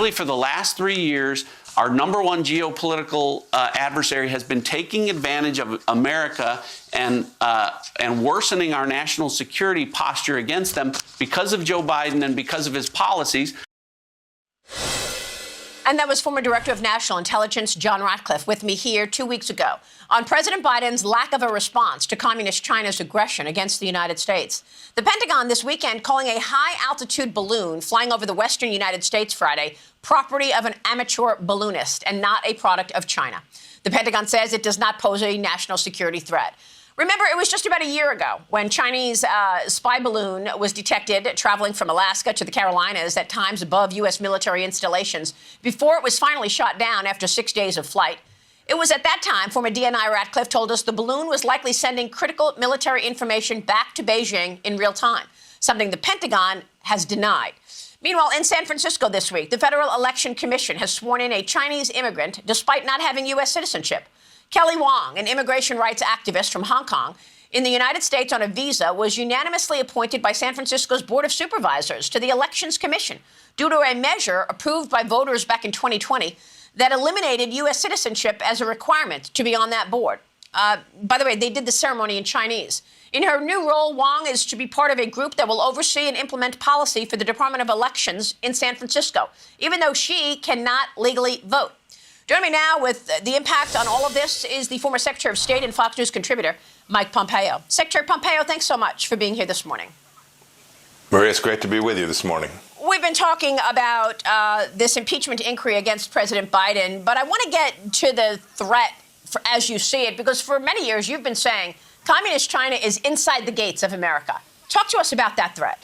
really, for the last 3 years, our number one geopolitical adversary has been taking advantage of America and worsening our national security posture against them because of Joe Biden and because of his policies. And that was former Director of National Intelligence John Ratcliffe with me here 2 weeks ago on President Biden's lack of a response to Communist China's aggression against the United States. The Pentagon this weekend calling a high-altitude balloon flying over the western United States Friday property of an amateur balloonist and not a product of China. The Pentagon says it does not pose a national security threat. Remember, it was just about a year ago when Chinese spy balloon was detected traveling from Alaska to the Carolinas at times above U.S. military installations before it was finally shot down after 6 days of flight. It was at that time former DNI Ratcliffe told us the balloon was likely sending critical military information back to Beijing in real time, something the Pentagon has denied. Meanwhile, in San Francisco this week, the Federal Election Commission has sworn in a Chinese immigrant despite not having U.S. citizenship. Kelly Wong, an immigration rights activist from Hong Kong, in the United States on a visa, was unanimously appointed by San Francisco's Board of Supervisors to the Elections Commission due to a measure approved by voters back in 2020 that eliminated U.S. citizenship as a requirement to be on that board. By the way, they did the ceremony in Chinese. In her new role, Wong is to be part of a group that will oversee and implement policy for the Department of Elections in San Francisco, even though she cannot legally vote. Joining me now with the impact on all of this is the former Secretary of State and Fox News contributor, Mike Pompeo. Secretary Pompeo, thanks so much for being here this morning. Maria, it's great to be with you this morning. We've been talking about this impeachment inquiry against President Biden, but I want to get to the threat as you see it, because for many years you've been saying Communist China is inside the gates of America. Talk to us about that threat.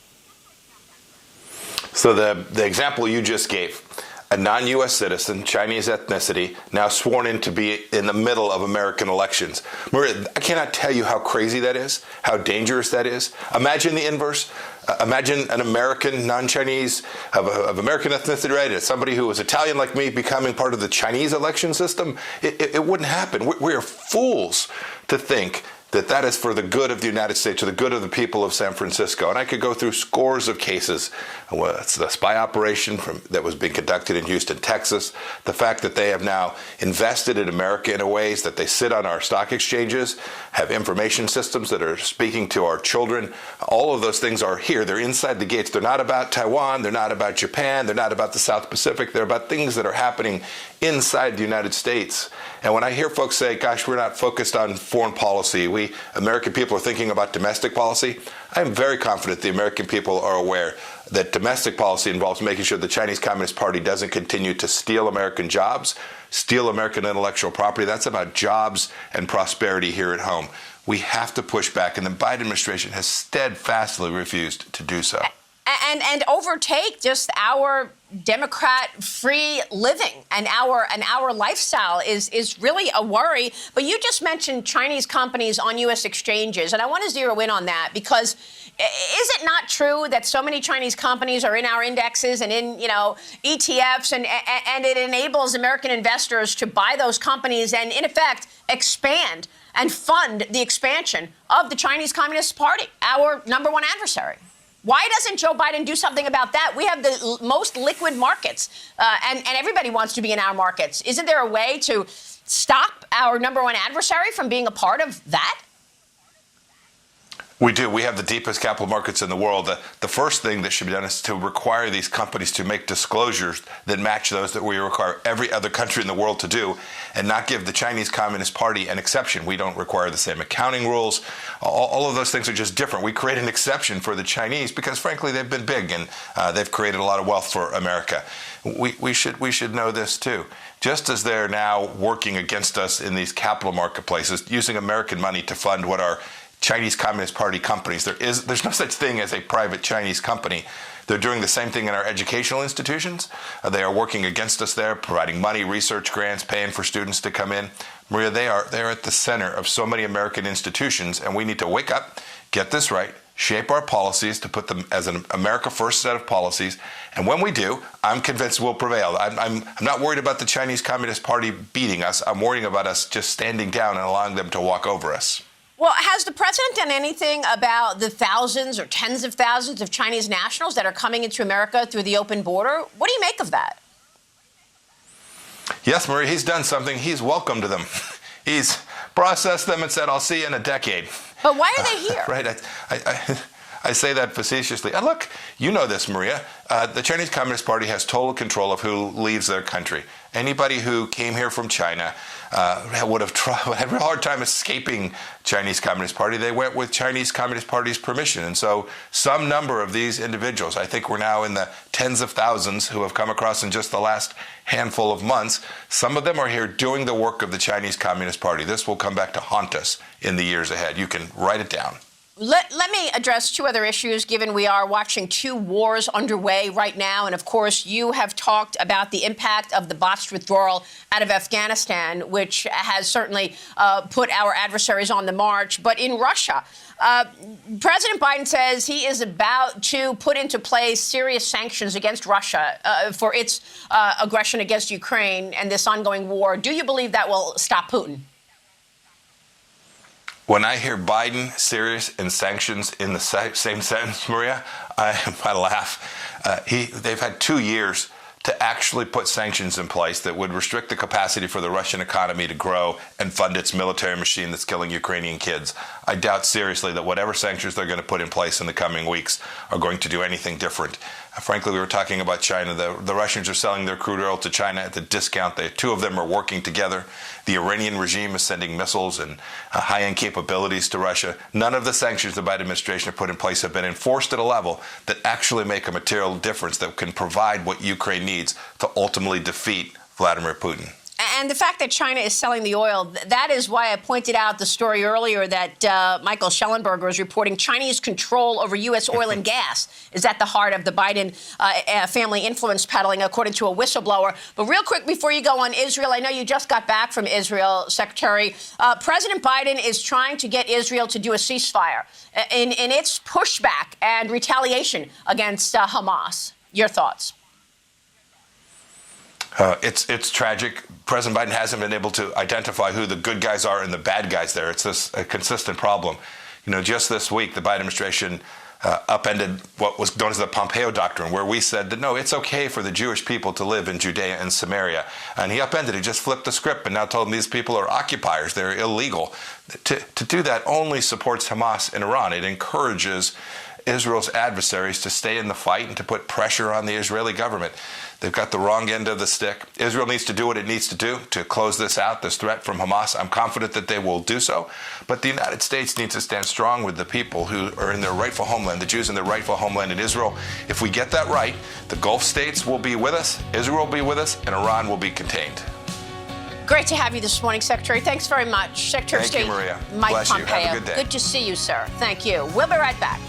So the example you just gave, a non-U.S. citizen, Chinese ethnicity, now sworn in to be in the middle of American elections. Maria, I cannot tell you how crazy that is, how dangerous that is. Imagine the inverse. Imagine an American, non-Chinese, of American ethnicity, right? Somebody who was Italian like me becoming part of the Chinese election system. It wouldn't happen. We are fools to think that is for the good of the United States, or the good of the people of San Francisco. And I could go through scores of cases. It's the spy operation that was being conducted in Houston, Texas. The fact that they have now invested in America in ways that they sit on our stock exchanges, have information systems that are speaking to our children. All of those things are here. They're inside the gates. They're not about Taiwan. They're not about Japan. They're not about the South Pacific. They're about things that are happening inside the United States. And when I hear folks say, gosh, we're not focused on foreign policy, we American people are thinking about domestic policy, I'm very confident the American people are aware that domestic policy involves making sure the Chinese Communist Party doesn't continue to steal American jobs, steal American intellectual property. That's about jobs and prosperity here at home. We have to push back, and the Biden administration has steadfastly refused to do so. And overtake just our Democrat-free living and our lifestyle is really a worry. But you just mentioned Chinese companies on U.S. exchanges, and I want to zero in on that because is it not true that so many Chinese companies are in our indexes and in ETFs, and it enables American investors to buy those companies and in effect expand and fund the expansion of the Chinese Communist Party, our number one adversary? Why doesn't Joe Biden do something about that? We have the most liquid markets, and everybody wants to be in our markets. Isn't there a way to stop our number one adversary from being a part of that? We do. We have the deepest capital markets in the world. The first thing that should be done is to require these companies to make disclosures that match those that we require every other country in the world to do, and not give the Chinese Communist Party an exception. We don't require the same accounting rules. All of those things are just different. We create an exception for the Chinese because, frankly, they've been big and they've created a lot of wealth for America. We should know this, too. Just as they're now working against us in these capital marketplaces, using American money to fund what are Chinese Communist Party companies. There's no such thing as a private Chinese company. They're doing the same thing in our educational institutions. They are working against us there, providing money, research grants, paying for students to come in. Maria, they're at the center of so many American institutions, and we need to wake up, get this right, shape our policies to put them as an America First set of policies. And when we do, I'm convinced we'll prevail. I'm not worried about the Chinese Communist Party beating us. I'm worrying about us just standing down and allowing them to walk over us. Well, has the president done anything about the thousands or tens of thousands of Chinese nationals that are coming into America through the open border? What do you make of that? Yes, Maria, he's done something. He's welcomed them. He's processed them and said, I'll see you in a decade. But why are they here? Right. I say that facetiously. And look, you know this, Maria. The Chinese Communist Party has total control of who leaves their country. Anybody who came here from China would have had a real hard time escaping Chinese Communist Party. They went with Chinese Communist Party's permission. And so some number of these individuals, I think we're now in the tens of thousands who have come across in just the last handful of months, some of them are here doing the work of the Chinese Communist Party. This will come back to haunt us in the years ahead. You can write it down. Let me address two other issues, given we are watching two wars underway right now. And, of course, you have talked about the impact of the botched withdrawal out of Afghanistan, which has certainly put our adversaries on the march. But in Russia, President Biden says he is about to put into place serious sanctions against Russia for its aggression against Ukraine and this ongoing war. Do you believe that will stop Putin? When I hear Biden, serious, and sanctions in the same sentence, Maria, I laugh. They've had 2 years to actually put sanctions in place that would restrict the capacity for the Russian economy to grow and fund its military machine that's killing Ukrainian kids. I doubt seriously that whatever sanctions they're going to put in place in the coming weeks are going to do anything different. Frankly, we were talking about China. The Russians are selling their crude oil to China at a discount. Two of them are working together. The Iranian regime is sending missiles and high-end capabilities to Russia. None of the sanctions the Biden administration have put in place have been enforced at a level that actually make a material difference that can provide what Ukraine needs to ultimately defeat Vladimir Putin. And the fact that China is selling the oil, that is why I pointed out the story earlier that Michael Schellenberger is reporting Chinese control over U.S. oil and gas is at the heart of the Biden family influence peddling, according to a whistleblower. But real quick, before you go on Israel, I know you just got back from Israel, Secretary. President Biden is trying to get Israel to do a ceasefire in its pushback and retaliation against Hamas. Your thoughts? It's tragic. President Biden hasn't been able to identify who the good guys are and the bad guys there. It's a consistent problem. You know, just this week, the Biden administration upended what was known as the Pompeo Doctrine, where we said that, no, it's okay for the Jewish people to live in Judea and Samaria. And he upended it, just flipped the script, and now told them these people are occupiers. They're illegal. To do that only supports Hamas in Iran. It encourages Israel's adversaries to stay in the fight and to put pressure on the Israeli government. They've got the wrong end of the stick. Israel needs to do what it needs to do to close this out, this threat from Hamas. I'm confident that they will do so. But the United States needs to stand strong with the people who are in their rightful homeland, the Jews in their rightful homeland in Israel. If we get that right, the Gulf states will be with us, Israel will be with us, and Iran will be contained. Great to have you this morning, Secretary. Thanks very much. Secretary of State Maria. Mike Bless you. Pompeo. Have a good day. Good to see you, sir. Thank you. We'll be right back.